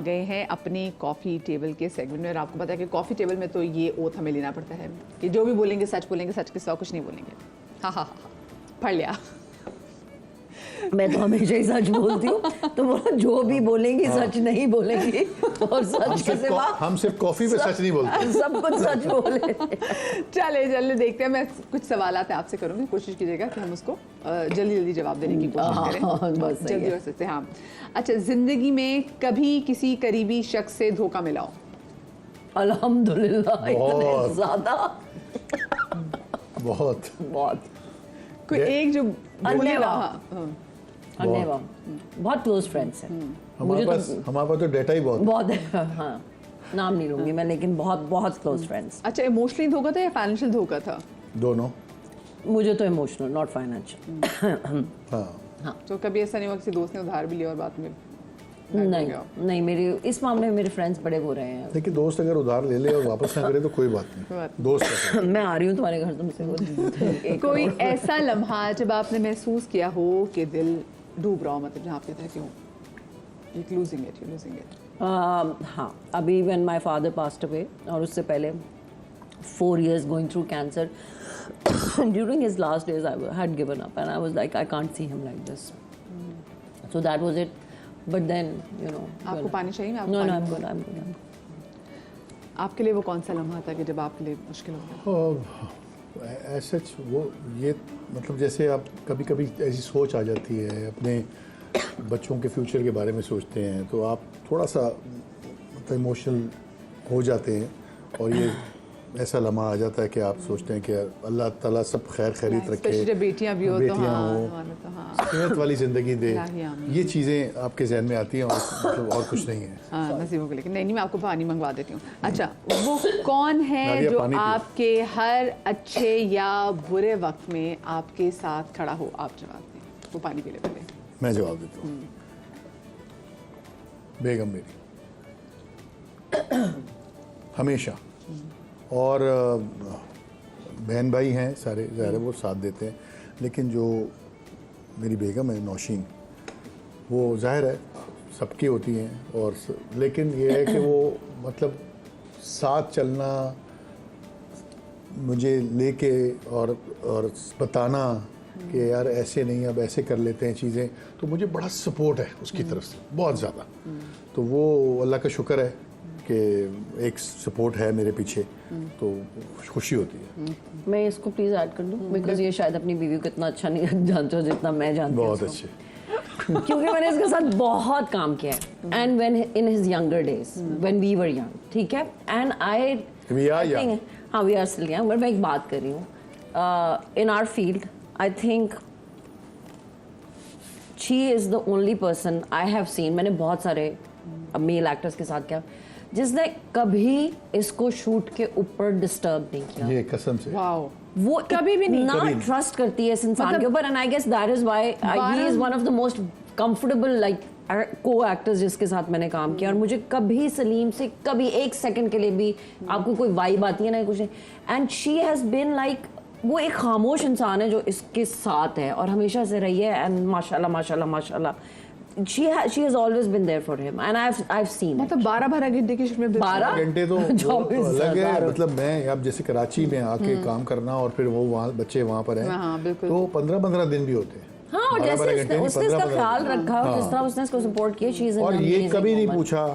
गए हैं अपने कॉफ़ी टेबल के सेगमेंट में और आपको पता है कि कॉफ़ी टेबल में तो ये ओथ हमें लेना पड़ता है कि जो भी बोलेंगे, सच के सिवा कुछ नहीं बोलेंगे। हाँ हाँ हाँ, पढ़ लिया। मैं तो हमेशा ही सच बोलती हूँ, तो वो जो भी बोलेंगी सच नहीं बोलेंगी, और सच के सिवा हम सिर्फ कॉफी पे सच नहीं बोलते, सब कुछ सच बोले। चले देखते हैं। मैं कुछ सवालात आपसे करूँगी, कोशिश कीजिएगा कि हम उसको जल्दी जवाब देने की कोशिश करें। बस सही जल्दी है। हो सकते हैं। हाँ, अच्छा, जिंदगी में कभी किसी करीबी शख्स से धोखा मिला हो? अल्हम्दुलिल्लाह, इतने ज्यादा, बहुत बहुत कोई एक जो बोले रहा? अन्य बहुत क्लोज फ्रेंड्स हैं हमारे पास तो डेटा ही बहुत बहुत। हाँ, नाम नहीं लूंगी मैं, लेकिन बहुत बहुत क्लोज फ्रेंड्स। अच्छा, इमोशनली धोखा था या फाइनेंशियल धोखा था? दोनों। मुझे तो इमोशनल, नॉट फाइनेंशियल। हाँ, तो कभी ऐसा नहीं हुआ किसी दोस्त ने उधार भी लिया और बाद में नहीं, मेरे इस मामले में मेरे फ्रेंड्स बड़े वो रहे हैं। लेकिन दोस्त अगर उधार ले ले और वापस ना करे तो कोई बात नहीं, दोस्त है। मैं आ रही हूँ तुम्हारे घर, तुमसे वो कोई ऐसा लम्हा जब आपने महसूस किया हो कि दिल डूब रहा हो, मतलब जहाँ आप कहते हैं कि you're losing it. हाँ, अभी when my father passed away, और उससे पहले 4 years going through cancer, during his last days I had given up and I was like, I can't see him like this. So that was it. But then, you know. आपको पानी चाहिए? मैं आपको No, पानी I'm good. आपके लिए वो कौन सा लम्हा था कि जब आपके लिए मुश्किल हो गया? ऐसा वो ये मतलब जैसे आप कभी कभी ऐसी सोच आ जाती है, अपने बच्चों के फ्यूचर के बारे में सोचते हैं तो आप थोड़ा सा मतलब इमोशनल हो जाते हैं, और ये ऐसा लम्हा आ जाता है कि आप सोचते हैं कि अल्लाह ताला सब खैर खैरियत रखे, जब बेटियां भी हो तो हाँ, सेहत वाली ज़िंदगी दे, ये चीज़ें आपके जहन में आती हैं, और मतलब और कुछ नहीं है। हाँ, नसीबों के लिए। नहीं, मैं आपको पानी मंगवा देती हूँ। अच्छा, वो कौन है जो आपके हर अच्छे या बुरे वक्त में आपके साथ खड़ा हो? आप जवाब दें। वो पानी पी ले पहले। मैं जवाब देता हूँ, बेगम मेरी, हमेशा। और बहन भाई हैं सारे, ज़ाहिर है वो साथ देते हैं, लेकिन जो मेरी बेगम है नौशीन, वो ज़ाहिर है सबकी होती हैं, और लेकिन ये है कि वो मतलब साथ चलना, मुझे लेके और बताना कि यार ऐसे नहीं, अब ऐसे कर लेते हैं चीज़ें, तो मुझे बड़ा सपोर्ट है उसकी तरफ से, बहुत ज़्यादा। तो वो अल्लाह का शुक्र है कि एक सपोर्ट है मेरे पीछे, तो खुशी होती है। मैं इसको प्लीज ऐड कर दूं, बिकॉज ये शायद अपनी बीवी को इतना अच्छा नहीं जानते हो जितना मैं जानती हूँ। बहुत अच्छे। क्योंकि मैंने इसके साथ बहुत काम किया है, and when in his younger days, when we were young, ठीक है, एंड आई young. हाँ, we are still young, but मैं एक बात कर रही हूँ, in our field I think she is the only person I have seen, मैंने बहुत सारे मेल एक्टर्स के साथ क्या, जिसने कभी इसको शूट के ऊपर डिस्टर्ब नहीं किया। ये कसम से। वाओ, वो कभी भी नहीं, ना ट्रस्ट करती है इस इंसान के ऊपर, and I guess that is why he is one of the most comfortable like को एक्टर्स जिसके साथ मैंने काम किया। और मुझे कभी सलीम से कभी एक सेकंड के लिए भी आपको कोई वाइब आती है ना कुछ नहीं, and she has been like, वो एक खामोश इंसान है जो इसके साथ है और हमेशा से रही है, एंड माशाल्लाह माशाल्लाह माशाल्लाह she has always been there for him and I've seen it. मतलब 12 घंटे की शिफ्ट में 12 घंटे तो अलग है। मतलब मैं अब जैसे कराची में आके काम करना और फिर वो वहाँ बच्चे वहाँ पर हैं, तो 15-15 दिन भी होते हैं। हाँ, और जैसे उसने इसका ख्याल रखा, जिस तरह उसने इसको सपोर्ट किया, और ये कभी नहीं पूछा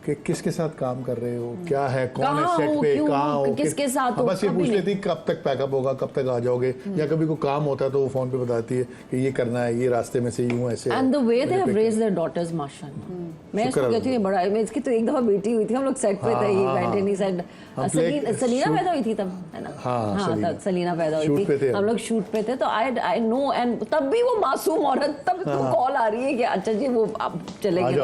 कि किसके साथ काम कर रहे हो, क्या है, कौन है सेट पे, कहाँ हो, किसके साथ हो, बस ये पूछ लेती कब तक पैकअप होगा, कब तक आ जाओगे, या कभी कोई काम होता है तो वो फोन पे बताती है कि ये करना है, ये रास्ते में से यूं ऐसे। And the way they have raised their daughters, माशाल्लाह। मैं इसको कहती हूँ बड़ा, मैं इसकी तो एक दफा बेटी हुई थी, हम लोग सेट पे थे, बैठे नहीं सेट, सलीना पैदा हुई थी तब, है ना? हाँ, तब सलीना पैदा हुई थी, हम लोग शूट पे थे, तो आई नो, एंड तब भी वो मासूम औरत, तब तो कॉल आ रही है कि अच्छा जी वो आप चले गए,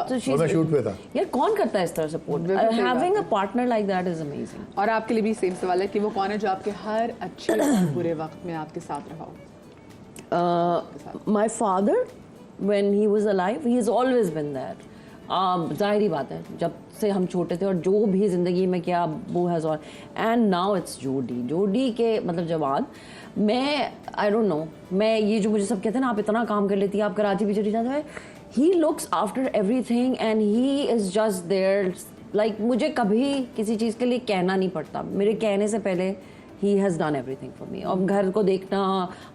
तो शूट पे था। यार कौन करता है इस तरह support? Having a partner like that is amazing. और आपके लिए भी सेम सवाल है कि वो कौन है जो आपके हर अच्छे और बुरे वक्त में आपके साथ रहा हो? My father, when he was alive, he has always been there. जाहिर बात है, जब से हम छोटे थे और जो भी ज़िंदगी में किया वो has all, and now it's जोडी के मतलब जवाब। मैं आई डोंट नो, मैं ये जो मुझे सब कहते हैं ना आप इतना काम कर लेती है, आप कराची भी चली जाते हैं, he looks after everything and he is just there. Like मुझे कभी किसी चीज़ के लिए कहना नहीं पड़ता, मेरे कहने से पहले he has done everything for me. अब घर को देखना,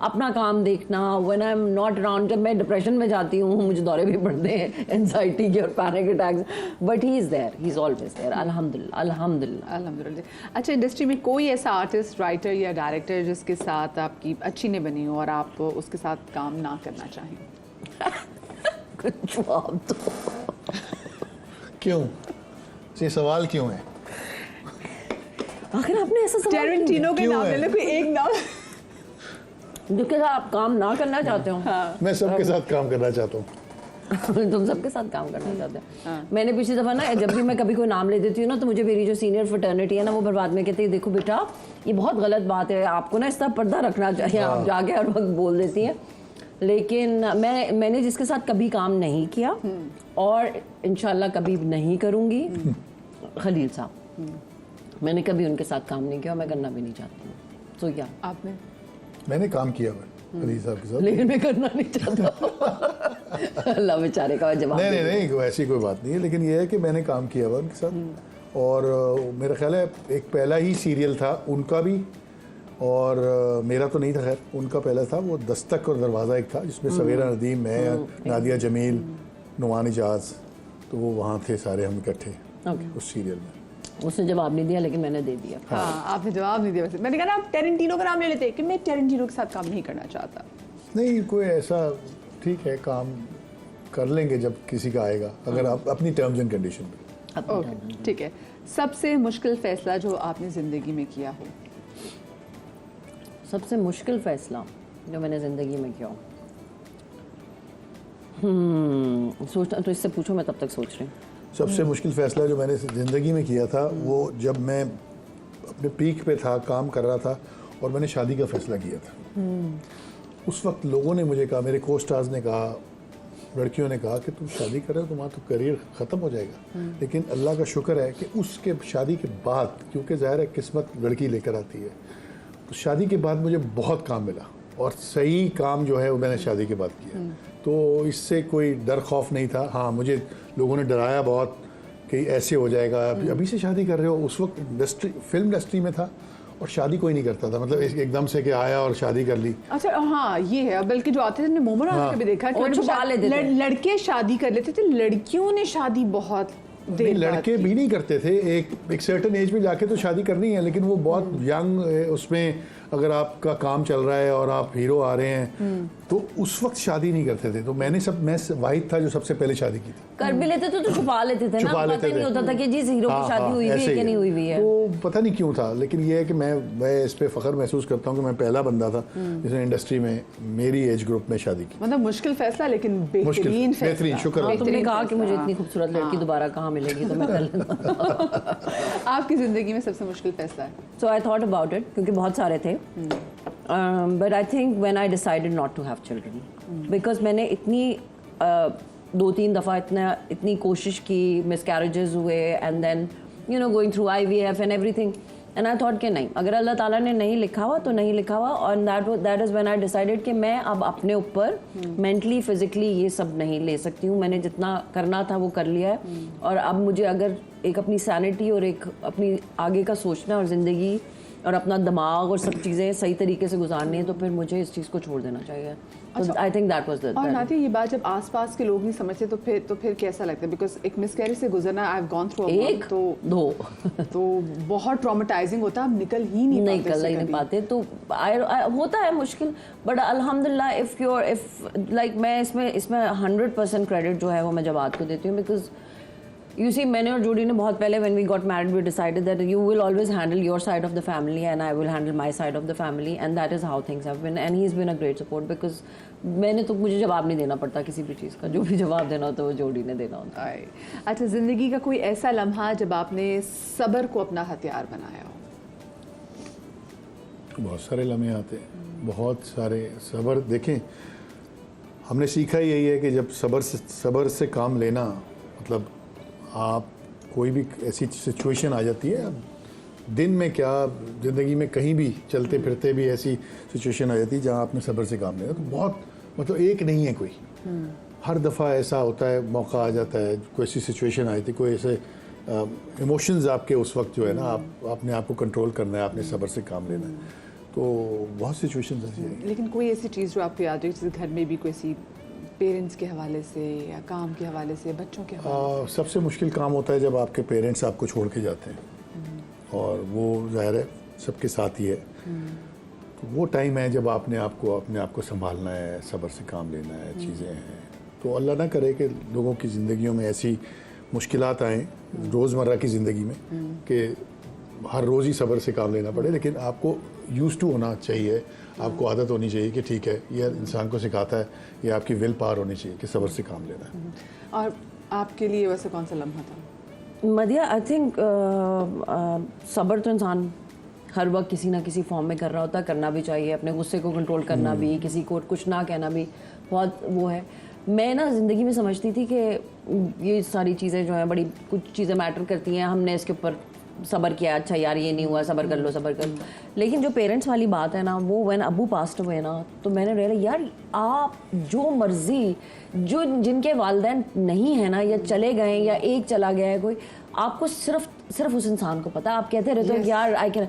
अपना काम देखना, when I'm not around, जब मैं डिप्रेशन में जाती हूँ, मुझे दौरे भी पड़ते हैं एंजाइटी के और panic attacks, but he is there, he is always there. अल्हम्दुलिल्लाह, अल्हम्दुलिल्लाह, अल्हम्दुलिल्लाह. अच्छा, इंडस्ट्री में कोई ऐसा आर्टिस्ट, राइटर या डायरेक्टर जिसके साथ आपकी अच्छी नहीं बनी हो और आप उसके साथ काम ना करना चाहें? कुछ जवाब दो. क्यों? ये सवाल क्यों है? आखिर आपने ऐसा सवाल टेरेंटिनो के क्यों नाम है? ले लो, कोई एक नाम. जिसके साथ आप काम ना करना चाहते हो. मैं सबके साथ काम करना चाहता हूँ. तुम सबके साथ काम करना चाहते हो. मैंने पिछली दफा ना, जब भी मैं कभी कोई नाम ले देती हूँ ना, तो मुझे मेरी जो सीनियर फ्रेटर्निटी है ना, वो बर्बाद में कहती है, देखो बेटा ये बहुत गलत बात है, आपको ना इसका पर्दा रखना चाहिए. आप जाके हर वक्त बोल देती हैं. लेकिन मैंने जिसके साथ कभी काम नहीं किया और इंशाल्लाह कभी नहीं करूँगी, खलील साहब. मैंने कभी उनके साथ काम नहीं किया और मैं करना भी नहीं चाहती हूँ. तो क्या आपने? मैंने काम किया हुआ अली साहब के साथ, लेकिन मैं करना नहीं चाहता. अल्लाह बेचारे का जवाब. नहीं ऐसी कोई बात नहीं है, लेकिन ये है कि मैंने काम किया हुआ उनके साथ. और मेरा ख्याल है एक पहला ही सीरियल था उनका भी, और मेरा तो नहीं था, खैर उनका पहला था, वो दस्तक और दरवाज़ा एक था, जिसमें सवेरा नदीम, मैं, नादिया जमील, नुमान इजाज़, तो वो वहाँ थे सारे हम इकट्ठे उस सीरियल में. उसने जवाब नहीं दिया, लेकिन मैंने दे दिया. हाँ, आपने जवाब नहीं दिया. वैसे मैंने कहा ना, आप टेरेंटिनो का नाम ले लेते कि मैं टेरेंटिनो के साथ काम नहीं करना चाहता. नहीं, कोई ऐसा, ठीक है काम कर लेंगे जब किसी का आएगा, अगर आप अपनी टर्म्स एंड कंडीशन पे. ओके, ठीक है. सबसे मुश्किल फैसला जो आपने ज़िंदगी में किया हो? सबसे मुश्किल फैसला जो मैंने ज़िंदगी में किया हो, सोचना तो, इससे पूछो, मैं तब तक सोच रही हूँ. सबसे मुश्किल फ़ैसला जो मैंने ज़िंदगी में किया था, वो जब मैं अपने पीक पे था, काम कर रहा था, और मैंने शादी का फ़ैसला किया था. उस वक्त लोगों ने मुझे कहा, मेरे को स्टार्स ने कहा, लड़कियों ने कहा कि तुम शादी कर रहे हो, तुम्हारा तो करियर ख़त्म हो जाएगा. लेकिन अल्लाह का शुक्र है कि उसके शादी के बाद, क्योंकि ज़ाहिर है किस्मत लड़की लेकर आती है, तो शादी के बाद मुझे बहुत काम मिला, और सही काम जो है वो मैंने शादी के बाद किया. तो इससे कोई डर खौफ नहीं था. हाँ, मुझे लोगों ने डराया बहुत कि ऐसे हो जाएगा, अभी से शादी कर रहे हो. उस वक्त फिल्म इंडस्ट्री में था और शादी कोई नहीं करता था, मतलब एकदम से कि आया और शादी कर ली. अच्छा, हाँ ये है. बल्कि जो आते थे, हमने मोमो राना भी देखा कि और छुपा लेते थे. लड़के शादी कर लेते थे, लड़कियों ने शादी बहुत देर बाद लड़के की. भी नहीं करते थे. एक सर्टेन एज में जाके तो शादी करनी है, लेकिन वो बहुत यंग, उसमें अगर आपका काम चल रहा है और आप हीरो आ रहे हैं, तो उस वक्त शादी नहीं करते थे. तो मैं वाहिद था जो सबसे पहले शादी की थी. कर भी लेते थे तो छुपा लेते थे ना, पता ही नहीं होता था कि जिस हीरो की शादी हुई भी है कि नहीं हुई भी है. तो पता नहीं क्यों था, लेकिन ये है कि मैं इस पे फख्र महसूस करता हूँ कि मैं पहला बंदा था जिसने इंडस्ट्री में मेरी एज ग्रुप में शादी की. मतलब मुश्किल फैसला, लेकिन बेहतरीन फैसला. बेहतरीन, शुक्र. हाँ, तुमने कहा कि मुझे इतनी खूबसूरत लड़की दोबारा कहाँ मिलेगी, तो मैं कर लेता. आपकी जिंदगी में सबसे मुश्किल फैसला है? So I thought about it, क्योंकि बहुत सारे थे. But I think when I decided not to have children, because मैंने इतनी 2-3 दफ़ा इतनी कोशिश की, miscarriages हुए, and then going through IVF and everything, and I thought कि नहीं, अगर अल्लाह ताला ने नहीं लिखा हुआ तो नहीं लिखा हुआ. और that is when I decided कि मैं अब अपने ऊपर mentally, physically ये सब नहीं ले सकती हूँ. मैंने जितना करना था वो कर लिया है, और अब मुझे अगर एक अपनी सैनिटी और एक अपनी आगे का सोचना और ज़िंदगी और अपना दिमाग और सब चीज़ें सही तरीके से गुजारनी है, तो फिर मुझे इस चीज़ को छोड़ देना चाहिए. तो I think that was the. और नादिया, ये बात जब आसपास के लोग नहीं समझते तो फिर कैसा लगता है? बिकॉज एक मिसकैरेज से गुजरना, आई हैव गॉन थ्रू एक दो तो बहुत ट्रॉमेटाइजिंग होता है, आप निकल ही नहीं पाते. तो होता है मुश्किल, बट अल्हम्दुलिल्लाह इफ लाइक मैं इसमें 100% क्रेडिट जो है वो मैं जवाब को देती हूँ. बिकॉज You see, मैंने और जूडी ने बहुत पहले, when we got married, we decided that you will always handle your side of the family and I will handle my side of the family, and that is how things have been, and he's been a great support because मुझे जवाब नहीं देना पड़ता किसी भी चीज़ का. जो भी जवाब देना होता है वो जूडी ने देना होता है. अच्छा, ज़िंदगी का कोई ऐसा लम्हा जब आपने सब्र को अपना हथियार बनाया हो? बहुत सारे लम्हे आते हैं, बहुत सारे. सब्र, देखें, हमने सीखा यही है कि जब सब्र से काम लेना, मतलब आप कोई भी ऐसी सिचुएशन आ जाती है, दिन में क्या, ज़िंदगी में कहीं भी चलते फिरते भी ऐसी सिचुएशन आ जाती है जहाँ आपने सब्र से काम लेना, तो बहुत, मतलब एक नहीं है कोई. हर दफ़ा ऐसा होता है, मौका आ जाता है, कोई ऐसी सिचुएशन आई थी, कोई ऐसे इमोशंस आपके उस वक्त जो है ना, आप अपने आप को कंट्रोल करना है, आपने सब्र से काम लेना है, तो बहुत सिचुएशंस ऐसी हैं। लेकिन कोई ऐसी चीज़ जो आपको याद है, जैसे घर में भी कोई ऐसी पेरेंट्स के हवाले से या काम के हवाले से, बच्चों के हवाले से? सबसे मुश्किल काम होता है जब आपके पेरेंट्स आपको छोड़ के जाते हैं, और वो ज़ाहिर है सबके साथ ही है। तो वो टाइम है जब आपने अपने आप को संभालना है, सब्र से काम लेना है, चीज़ें हैं। तो अल्लाह ना करे कि लोगों की ज़िंदगियों में ऐसी मुश्किलात आएँ रोज़मर्रा की ज़िंदगी में कि हर रोज़ ही सब्र से काम लेना पड़े, लेकिन आपको यूज़ टू होना चाहिए, आपको आदत होनी चाहिए कि ठीक है, ये इंसान को सिखाता है, ये आपकी विल पावर होनी चाहिए कि सब्र से काम लेना है। और आपके लिए वैसे कौन सा लम्हा था? मदिया, आई थिंक सब्र तो इंसान हर वक्त किसी ना किसी फॉर्म में कर रहा होता है, करना भी चाहिए। अपने गुस्से को कंट्रोल करना भी, किसी को कुछ ना कहना भी बहुत वो है। मैं ना ज़िंदगी में समझती थी कि ये सारी चीज़ें जो हैं, बड़ी कुछ चीज़ें मैटर करती हैं, हमने इसके ऊपर सब्र किया, अच्छा यार ये नहीं हुआ, सब्र कर लो, सब्र कर लो। लेकिन जो पेरेंट्स वाली बात है ना, वो व्हेन अब्बू पास्ट हुए ना, तो मैंने रियलाइज यार आप जो मर्जी, जो जिनके वालिदैन नहीं है ना, या चले गए या एक चला गया है कोई, आपको सिर्फ उस इंसान को पता है। आप कहते रहते हो यार I can.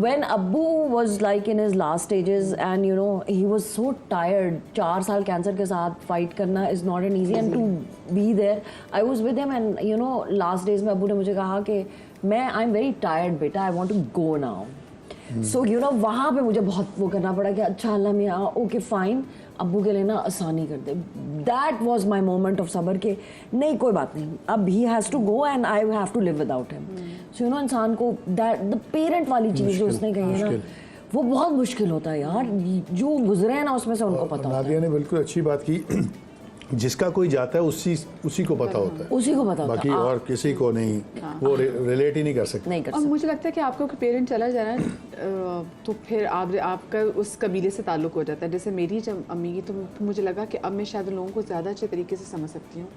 When Abbu was like in his last stages and you know he was so tired, 4 साल कैंसर के साथ फाइट करना is not an easy, and to be there, I was with him and you know last days में अब्बू ने मुझे कहा कि मैं I'm very tired बेटा, I want to go now. So you know वहाँ पे मुझे बहुत वो करना पड़ा कि अच्छा अल्लाह मियाँ ओके फाइन, अब्बू के लिए ना आसानी कर दे। That was my moment of सब्र के नहीं कोई बात नहीं, अब he has to go and I have to live without him. So you know इंसान को that the parent वाली चीज़ जो उसने कही है ना, वो बहुत मुश्किल होता है यार। जो गुजरे हैं ना उसमें से उनको पता होता है। नादिया ने बिल्कुल अच्छी बात की। जिसका कोई जाता है उसी को पता होता है, उसी को पता होता है, बाकी और किसी को नहीं, वो रिलेट ही नहीं कर सकते। नहीं कर और सकते। मुझे लगता है कि आपका कोई पेरेंट चला जाए ना, तो फिर आपका उस कबीले से ताल्लुक़ हो जाता है। जैसे मेरी जब अम्मी की, तो मुझे लगा कि अब मैं शायद उन लोगों को ज़्यादा अच्छे तरीके से समझ सकती हूँ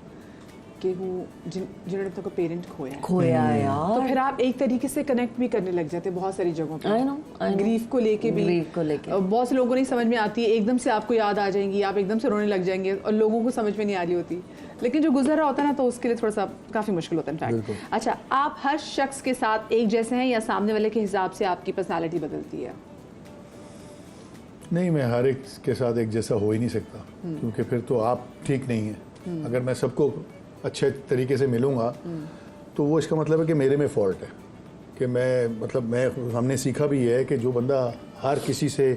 कि वो जिन्होंने अपना पेरेंट खोया है यार। तो फिर आप एक तरीके से कनेक्ट भी करने लग जाते हैं बहुत सारी जगहों पे। I know. ग्रीफ को लेके भी, ग्रीफ को लेके बहुत से लोगों को नहीं समझ में आती है, एकदम से आपको याद आ जाएंगी, आप एकदम से रोने लग जाएंगे, और लोगों को समझ में नहीं आ रही होती। लेकिन जो गुजर रहा होता है ना, तो उसके लिए थोड़ा सा काफ़ी मुश्किल होता है इनफैक्ट। अच्छा, आप हर शख्स के साथ एक जैसे हैं या सामने वाले के हिसाब से आपकी पर्सनालिटी बदलती है? नहीं, मैं हर एक के साथ एक जैसा हो ही नहीं सकता, क्योंकि फिर तो आप ठीक नहीं है। अगर मैं सबको अच्छे तरीके से मिलूँगा तो वो इसका मतलब है कि मेरे में फॉल्ट है, कि हमने सीखा भी है कि जो बंदा हर किसी से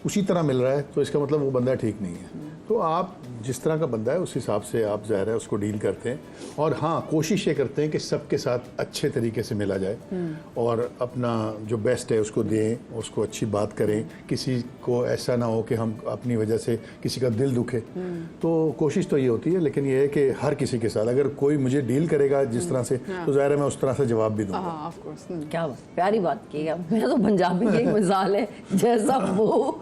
उसी तरह मिल रहा है तो इसका मतलब वो बंदा ठीक नहीं है। तो आप जिस तरह का बंदा है उस हिसाब से आप ज़ाहिर है उसको डील करते हैं, और हाँ कोशिश ये करते हैं कि सबके साथ अच्छे तरीके से मिला जाए और अपना जो बेस्ट है उसको दें, उसको अच्छी बात करें। किसी को ऐसा ना हो कि हम अपनी वजह से किसी का दिल दुखे, तो कोशिश तो ये होती है। लेकिन ये है कि हर किसी के साथ अगर कोई मुझे डील करेगा जिस तरह से, तो ज़ाहिर है मैं उस तरह से जवाब भी दूँगा। हाँ, ऑफ कोर्स। क्या बात, प्यारी बात की है। मेरा तो पंजाबी की एक मिसाल है, जैसा वो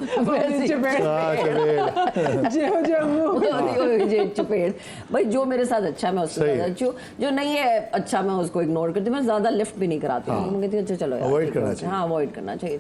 चपेट। भाई जो मेरे साथ अच्छा मैं उससे ज्यादा, जो नहीं है अच्छा मैं उसको इग्नोर करती हूँ। मैं ज्यादा लिफ्ट भी नहीं कराती हूँ, मैं कहती हूँ अच्छा चलो यार, अवॉइड करना चाहिए। हाँ अवॉइड करना चाहिए।